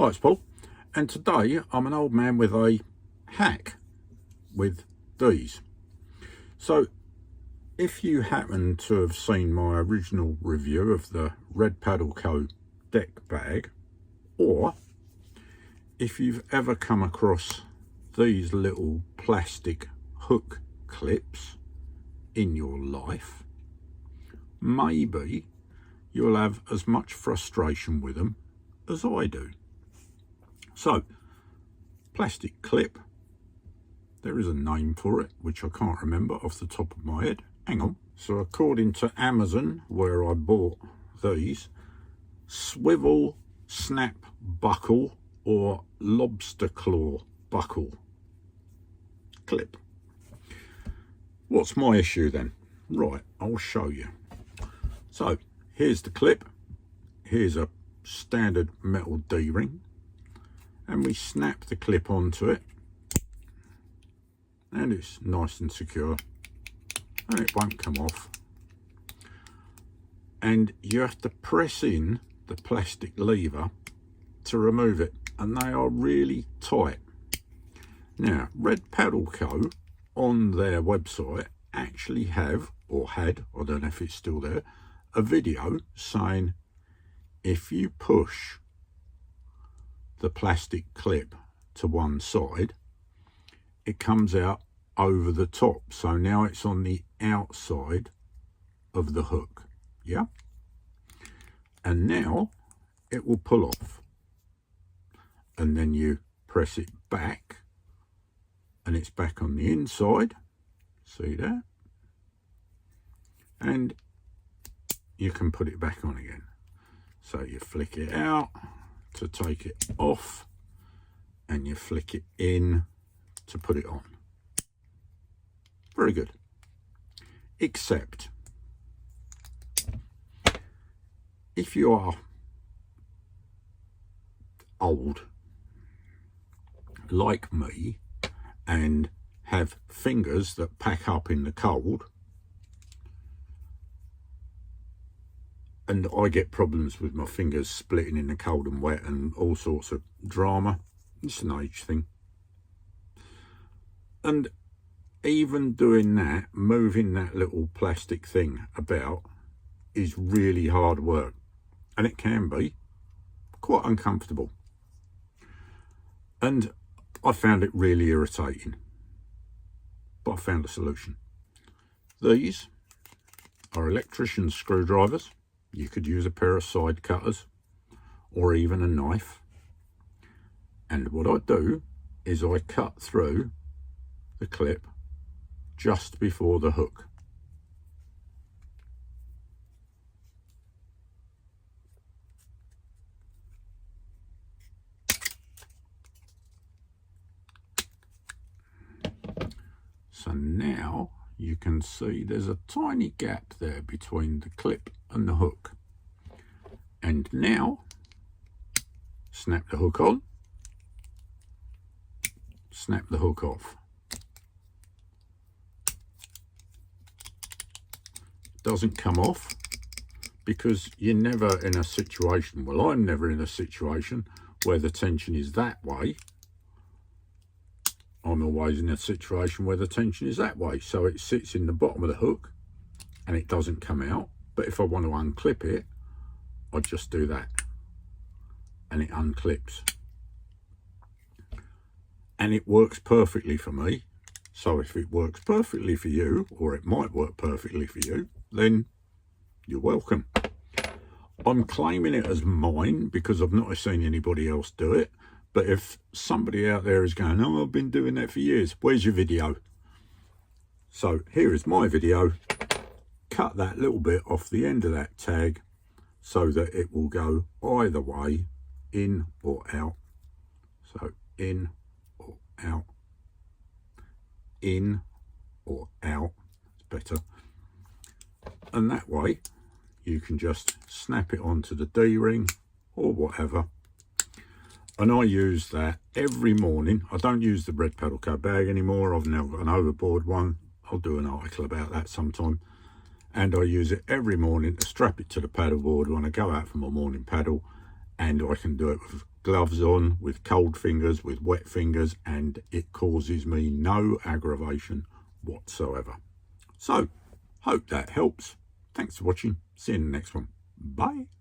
Hi, it's Paul, and today I'm an old man with a hack with these. So if you happen to have seen my original review of the Red Paddle Co deck bag, or if you've ever come across these little plastic hook clips in your life, maybe you'll have as much frustration with them as I do. So, plastic clip, there is a name for it, which I can't remember off the top of my head. Hang on. So according to Amazon, where I bought these, Swivel snap buckle or lobster claw buckle clip. What's my issue then? Right, I'll show you. So here's the clip. Here's a standard metal D-ring. And we snap the clip onto it, and it's nice and secure, and it won't come off. And you have to press in the plastic lever to remove it, and they are really tight. Now, Red Paddle Co on their website actually have, or had, I don't know if it's still there, a video saying if you push the plastic clip to one side, it comes out over the top. So now it's on the outside of the hook, yeah? And now it will pull off. And then you press it back, and it's back on the inside. See that? And you can put it back on again. So you flick it out to take it off, and you flick it in to put it on. Very good. Except if you are old like me and have fingers that pack up in the cold, and I get problems with my fingers splitting in the cold and wet and all sorts of drama. It's an age thing. And even doing that, moving that little plastic thing about, is really hard work. And it can be quite uncomfortable. And I found it really irritating. But I found a solution. These are electrician screwdrivers. You could use a pair of side cutters or even a knife. And what I do is I cut through the clip just before the hook. So now you can see there's a tiny gap there between the clip and the hook. And now, snap the hook on, snap the hook off. Doesn't come off because you're never in a situation, well, I'm never in a situation where the tension is that way. I'm always in a situation where the tension is that way. So it sits in the bottom of the hook and it doesn't come out. But if I want to unclip it, I just do that and it unclips. And it works perfectly for me. So if it works perfectly for you, or it might work perfectly for you, then you're welcome. I'm claiming it as mine because I've not seen anybody else do it. But if somebody out there is going, oh, I've been doing that for years, where's your video? So here is my video. Cut that little bit off the end of that tag so that it will go either way, in or out. So in or out, in or out, it's better. And that way you can just snap it onto the D-ring or whatever. And I use that every morning. I don't use the Red Paddle Co bag anymore. I've now got an overboard one. I'll do an article about that sometime. And I use it every morning to strap it to the paddleboard when I go out for my morning paddle. And I can do it with gloves on, with cold fingers, with wet fingers, and it causes me no aggravation whatsoever. So, hope that helps. Thanks for watching. See you in the next one. Bye.